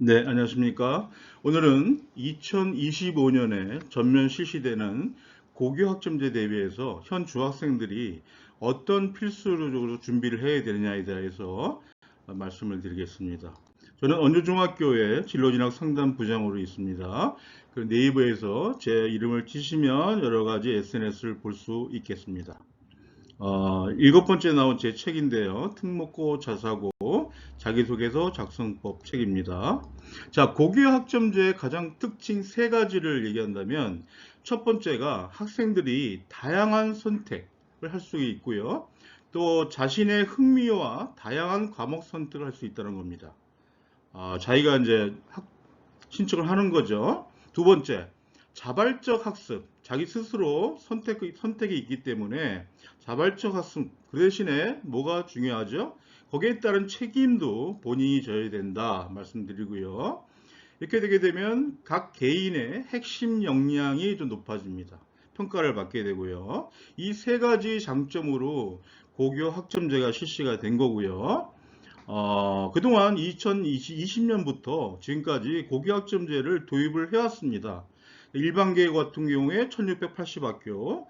네, 안녕하십니까. 오늘은 2025년에 전면 실시되는 고교 학점제 대비해서 현 중학생들이 어떤 필수적으로 준비를 해야 되느냐에 대해서 말씀을 드리겠습니다. 저는 언주중학교의 진로진학 상담부장으로 있습니다. 그 네이버에서 제 이름을 치시면 여러 가지 SNS를 볼 수 있겠습니다. 일곱 번째 나온 제 책인데요. 특목고 자사고 자기소개서 작성법 책입니다. 자, 고교 학점제의 가장 특징 세 가지를 얘기한다면 첫 번째가 학생들이 다양한 선택을 할 수 있고요. 또 자신의 흥미와 다양한 과목 선택을 할 수 있다는 겁니다. 자기가 이제 신청을 하는 거죠. 두 번째, 자발적 학습. 자기 스스로 선택이 있기 때문에 자발적 학습. 그 대신에 뭐가 중요하죠? 거기에 따른 책임도 본인이 져야 된다 말씀드리고요. 이렇게 되게 되면 각 개인의 핵심 역량이 좀 높아집니다. 평가를 받게 되고요. 이 세 가지 장점으로 고교 학점제가 실시가 된 거고요. 그동안 2020년부터 지금까지 고교학점제를 도입을 해왔습니다. 일반계 같은 경우에 1680학교,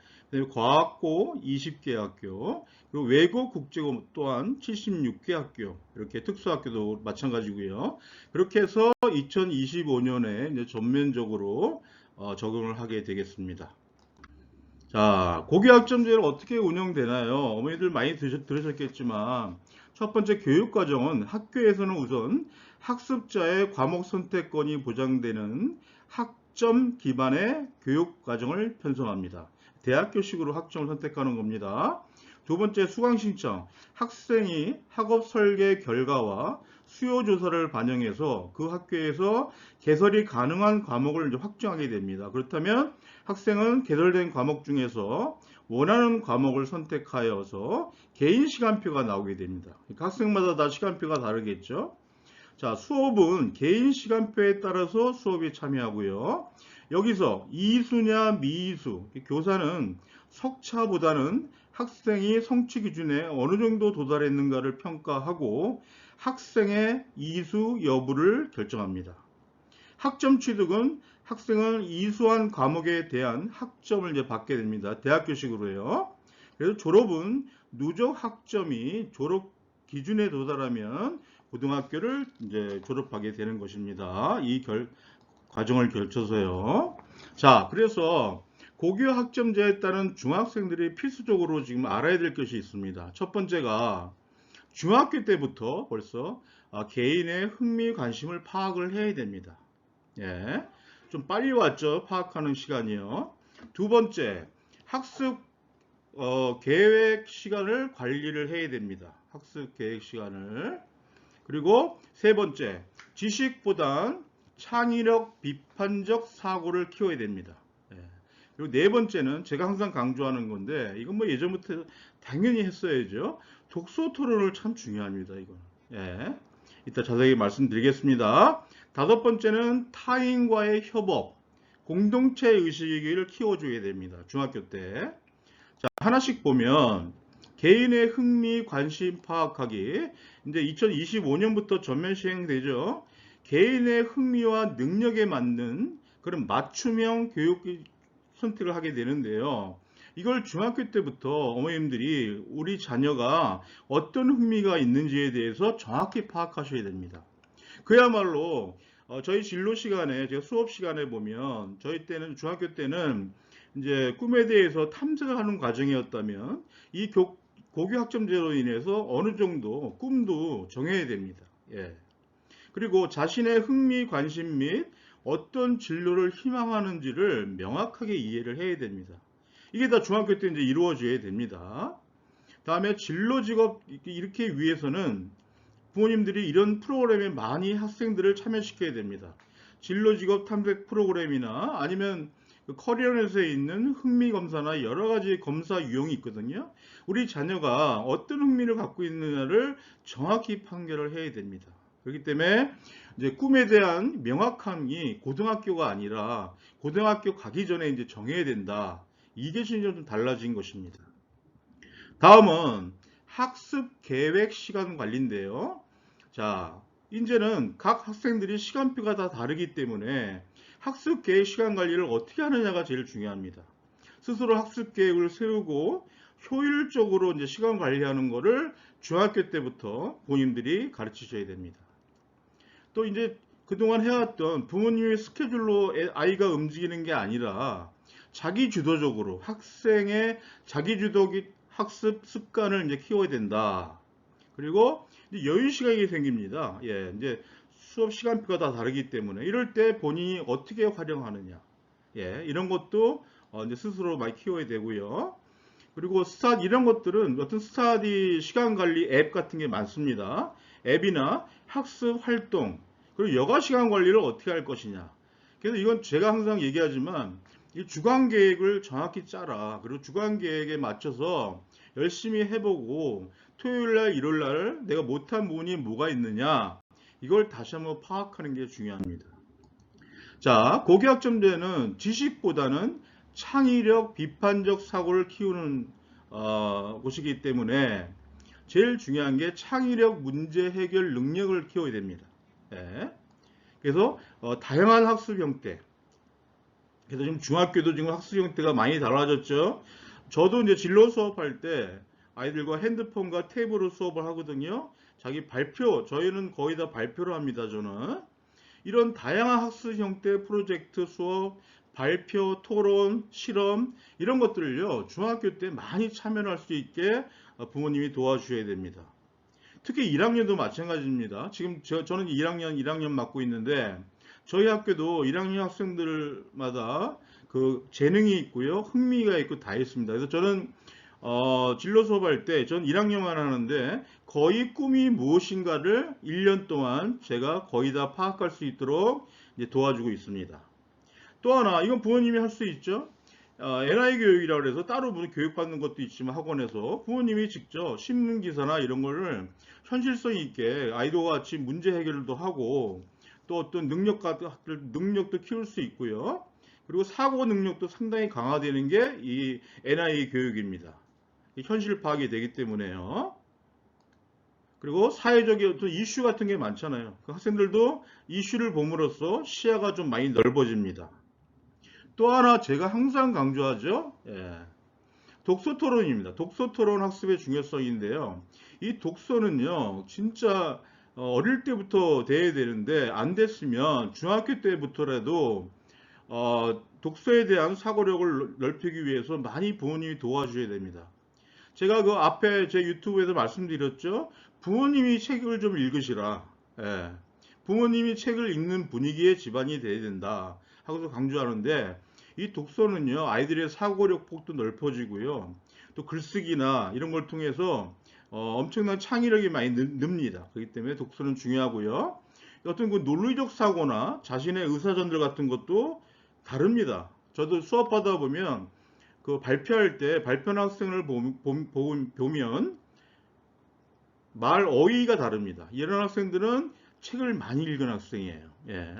과학고 20개 학교, 그리고 외고 국제고 또한 76개 학교, 이렇게 특수학교도 마찬가지고요. 그렇게 해서 2025년에 이제 전면적으로 적용을 하게 되겠습니다. 자, 고교학점제를 어떻게 운영되나요? 어머니들 많이 들으셨겠지만 첫 번째 교육과정은 학교에서는 우선 학습자의 과목 선택권이 보장되는 학점 기반의 교육과정을 편성합니다. 대학교식으로 학점을 선택하는 겁니다. 두 번째 수강 신청. 학생이 학업 설계 결과와 수요 조사를 반영해서 그 학교에서 개설이 가능한 과목을 이제 확정하게 됩니다. 그렇다면 학생은 개설된 과목 중에서 원하는 과목을 선택하여서 개인 시간표가 나오게 됩니다. 그러니까 학생마다 다 시간표가 다르겠죠. 자, 수업은 개인 시간표에 따라서 수업에 참여하고요. 여기서 이수냐 미이수, 교사는 석차보다는 학생이 성취 기준에 어느 정도 도달했는가를 평가하고 학생의 이수 여부를 결정합니다. 학점 취득은 학생은 이수한 과목에 대한 학점을 이제 받게 됩니다. 대학교식으로요. 그래서 졸업은 누적 학점이 졸업 기준에 도달하면 고등학교를 이제 졸업하게 되는 것입니다. 이 과정을 걸쳐서요. 자, 그래서 고교 학점제에 따른 중학생들이 필수적으로 지금 알아야 될 것이 있습니다. 첫 번째가 중학교 때부터 벌써 개인의 흥미 관심을 파악을 해야 됩니다. 예, 좀 빨리 왔죠. 파악하는 시간이요. 두 번째, 학습 계획 시간을 관리를 해야 됩니다. 학습 계획 시간을. 그리고 세 번째, 지식보단 창의력, 비판적 사고를 키워야 됩니다. 예. 그리고 네 번째는 제가 항상 강조하는 건데 이건 뭐 예전부터 당연히 했어야죠. 독서 토론을 참 중요합니다. 이건. 예. 이따 자세히 말씀드리겠습니다. 다섯 번째는 타인과의 협업, 공동체 의식을 키워줘야 됩니다. 중학교 때. 자, 하나씩 보면 개인의 흥미, 관심 파악하기. 이제 2025년부터 전면 시행되죠. 개인의 흥미와 능력에 맞는 그런 맞춤형 교육 선택을 하게 되는데요. 이걸 중학교 때부터 어머님들이 우리 자녀가 어떤 흥미가 있는지에 대해서 정확히 파악하셔야 됩니다. 그야말로 저희 진로 시간에 제가 수업 시간에 보면 저희 때는 중학교 때는 이제 꿈에 대해서 탐색을 하는 과정이었다면 이 고교 학점제로 인해서 어느 정도 꿈도 정해야 됩니다. 예. 그리고 자신의 흥미, 관심 및 어떤 진로를 희망하는지를 명확하게 이해를 해야 됩니다. 이게 다 중학교 때 이제 이루어져야 됩니다. 다음에 진로 직업 이렇게 위해서는 부모님들이 이런 프로그램에 많이 학생들을 참여시켜야 됩니다. 진로 직업 탐색 프로그램이나 아니면 커리어넷에 있는 흥미 검사나 여러 가지 검사 유형이 있거든요. 우리 자녀가 어떤 흥미를 갖고 있느냐를 정확히 판결을 해야 됩니다. 그렇기 때문에 이제 꿈에 대한 명확함이 고등학교가 아니라 고등학교 가기 전에 이제 정해야 된다. 이게 좀 달라진 것입니다. 다음은 학습 계획 시간 관리인데요. 자, 이제는 각 학생들이 시간표가 다 다르기 때문에 학습 계획 시간 관리를 어떻게 하느냐가 제일 중요합니다. 스스로 학습 계획을 세우고 효율적으로 이제 시간 관리하는 거를 중학교 때부터 본인들이 가르치셔야 됩니다. 또 이제 그동안 해왔던 부모님의 스케줄로 아이가 움직이는 게 아니라 자기 주도적으로 학생의 자기 주도 학습 습관을 이제 키워야 된다. 그리고 이제 여유 시간이 생깁니다. 예, 이제 수업 시간표가 다 다르기 때문에 이럴 때 본인이 어떻게 활용하느냐. 예, 이런 것도 이제 스스로 많이 키워야 되고요. 그리고 이런 것들은 어떤 스터디 시간 관리 앱 같은 게 많습니다. 앱이나 학습 활동, 그리고 여가 시간 관리를 어떻게 할 것이냐. 그래서 이건 제가 항상 얘기하지만 이 주간 계획을 정확히 짜라. 그리고 주간 계획에 맞춰서 열심히 해보고 토요일 날, 일요일 날 내가 못한 부분이 뭐가 있느냐. 이걸 다시 한번 파악하는 게 중요합니다. 자, 고교학점제는 지식보다는 창의력, 비판적 사고를 키우는 곳이기 때문에 제일 중요한 게 창의력, 문제 해결 능력을 키워야 됩니다. 네. 그래서 다양한 학습 형태. 그래서 지금 중학교도 지금 학습 형태가 많이 달라졌죠. 저도 이제 진로 수업할 때 아이들과 핸드폰과 탭으로 수업을 하거든요. 자기 발표, 저희는 거의 다 발표를 합니다, 저는. 이런 다양한 학습 형태 프로젝트 수업, 발표, 토론, 실험 이런 것들을요 중학교 때 많이 참여할 수 있게 부모님이 도와주셔야 됩니다. 특히 1학년도 마찬가지입니다. 지금 저는 1학년 맡고 있는데 저희 학교도 1학년 학생들마다 그 재능이 있고요, 흥미가 있고 다 있습니다. 그래서 저는 진로 수업할 때 전 1학년만 하는데 거의 꿈이 무엇인가를 1년 동안 제가 거의 다 파악할 수 있도록 이제 도와주고 있습니다. 또 하나, 이건 부모님이 할 수 있죠. NI 교육이라고 해서 따로 무슨 교육받는 것도 있지만 학원에서 부모님이 직접 신문기사나 이런 거를 현실성 있게 아이들과 같이 문제 해결도 하고 또 어떤 능력도 키울 수 있고요. 그리고 사고 능력도 상당히 강화되는 게 이 NI 교육입니다. 현실 파악이 되기 때문에요. 그리고 사회적인 어떤 이슈 같은 게 많잖아요. 그 학생들도 이슈를 봄으로써 시야가 좀 많이 넓어집니다. 또 하나 제가 항상 강조하죠. 예. 독서 토론입니다. 독서 토론 학습의 중요성인데요. 이 독서는요, 진짜 어릴 때부터 돼야 되는데 안 됐으면 중학교 때부터라도 독서에 대한 사고력을 넓히기 위해서 많이 부모님이 도와주셔야 됩니다. 제가 그 앞에 제 유튜브에서 말씀드렸죠. 부모님이 책을 좀 읽으시라. 예. 부모님이 책을 읽는 분위기의 집안이 돼야 된다 하고서 강조하는데 이 독서는요 아이들의 사고력 폭도 넓어지고요 또 글쓰기나 이런 걸 통해서 엄청난 창의력이 많이 늡니다. 그렇기 때문에 독서는 중요하고요. 어떤 그 논리적 사고나 자신의 의사전달 같은 것도 다릅니다. 저도 수업하다 보면 그 발표할 때 발표하는 학생을 보면 말 어휘가 다릅니다. 이런 학생들은 책을 많이 읽은 학생이에요. 예.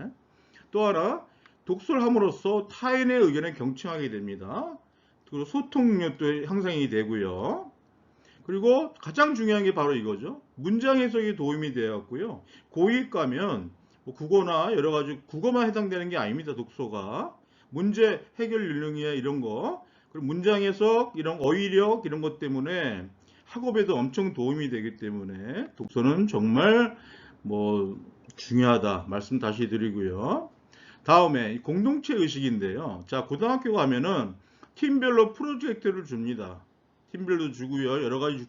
또 하나, 독서를 함으로써 타인의 의견에 경청하게 됩니다. 그리고 소통 능력도 향상이 되고요. 그리고 가장 중요한 게 바로 이거죠. 문장 해석에 도움이 되었고요. 고2 가면 뭐 국어나 여러 가지 국어만 해당되는 게 아닙니다. 독서가 문제 해결 능력이나 이런 거, 그리고 문장 해석, 이런 어휘력 이런 것 때문에 학업에도 엄청 도움이 되기 때문에 독서는 정말 뭐 중요하다 말씀 다시 드리고요. 다음에 공동체 의식인데요. 자, 고등학교 가면은 팀별로 프로젝트를 줍니다. 팀별로 주고요. 여러 가지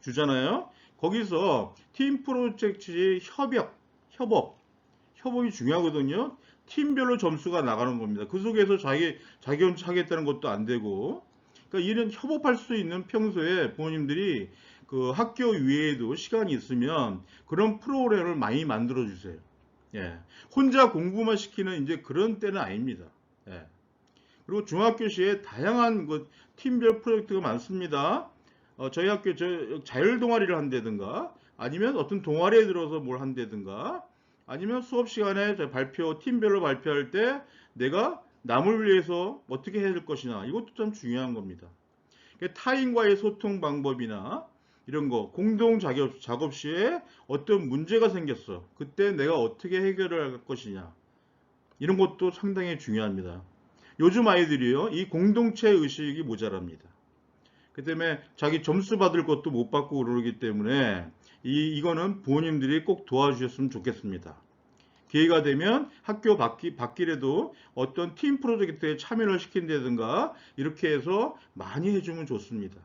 주잖아요. 거기서 팀 프로젝트의 협업이 중요하거든요. 팀별로 점수가 나가는 겁니다. 그 속에서 자기 혼자 하겠다는 것도 안 되고, 그러니까 이런 협업할 수 있는 평소에 부모님들이 그 학교 외에도 시간이 있으면 그런 프로그램을 많이 만들어 주세요. 예. 혼자 공부만 시키는 이제 그런 때는 아닙니다. 예. 그리고 중학교 시에 다양한 그 팀별 프로젝트가 많습니다. 저희 학교 자율 동아리를 한다든가 아니면 어떤 동아리에 들어서 뭘 한다든가 아니면 수업 시간에 팀별로 발표할 때 내가 남을 위해서 어떻게 해야 될 것이냐 이것도 참 중요한 겁니다. 타인과의 소통 방법이나 이런 거 공동 작업 시에 어떤 문제가 생겼어. 그때 내가 어떻게 해결을 할 것이냐. 이런 것도 상당히 중요합니다. 요즘 아이들이요, 이 공동체 의식이 모자랍니다. 그 때문에 자기 점수 받을 것도 못 받고 그러기 때문에 이거는 부모님들이 꼭 도와주셨으면 좋겠습니다. 기회가 되면 학교 밖이라도 어떤 팀 프로젝트에 참여를 시킨다든가 이렇게 해서 많이 해주면 좋습니다.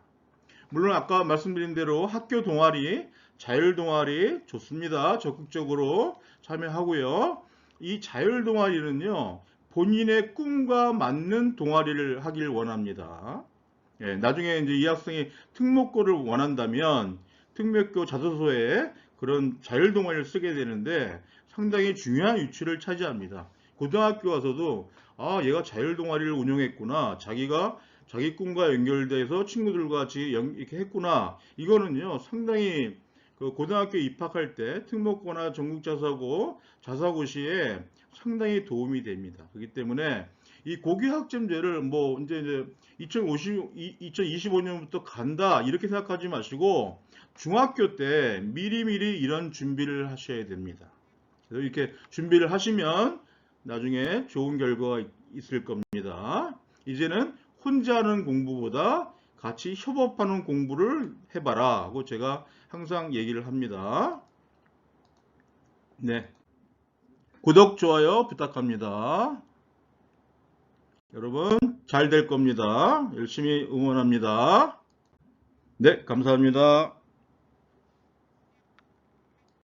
물론 아까 말씀드린 대로 학교 동아리, 자율 동아리 좋습니다. 적극적으로 참여하고요. 이 자율 동아리는요, 본인의 꿈과 맞는 동아리를 하길 원합니다. 예, 나중에 이제 이 학생이 특목고를 원한다면 특목고 자소서에 그런 자율 동아리를 쓰게 되는데 상당히 중요한 위치를 차지합니다. 고등학교 와서도 얘가 자율 동아리를 운영했구나. 자기가 자기 꿈과 연결돼서 친구들과 같이 이렇게 했구나. 이거는요, 상당히 그 고등학교 입학할 때 특목고나 전국자사고, 자사고 시에 상당히 도움이 됩니다. 그렇기 때문에 이 고교학점제를 뭐 이제 2025년부터 간다 이렇게 생각하지 마시고 중학교 때 미리미리 이런 준비를 하셔야 됩니다. 그래서 이렇게 준비를 하시면 나중에 좋은 결과가 있을 겁니다. 이제는 혼자 하는 공부보다 같이 협업하는 공부를 해봐라 하고 제가 항상 얘기를 합니다. 네, 구독, 좋아요 부탁합니다. 여러분 잘 될 겁니다. 열심히 응원합니다. 네, 감사합니다.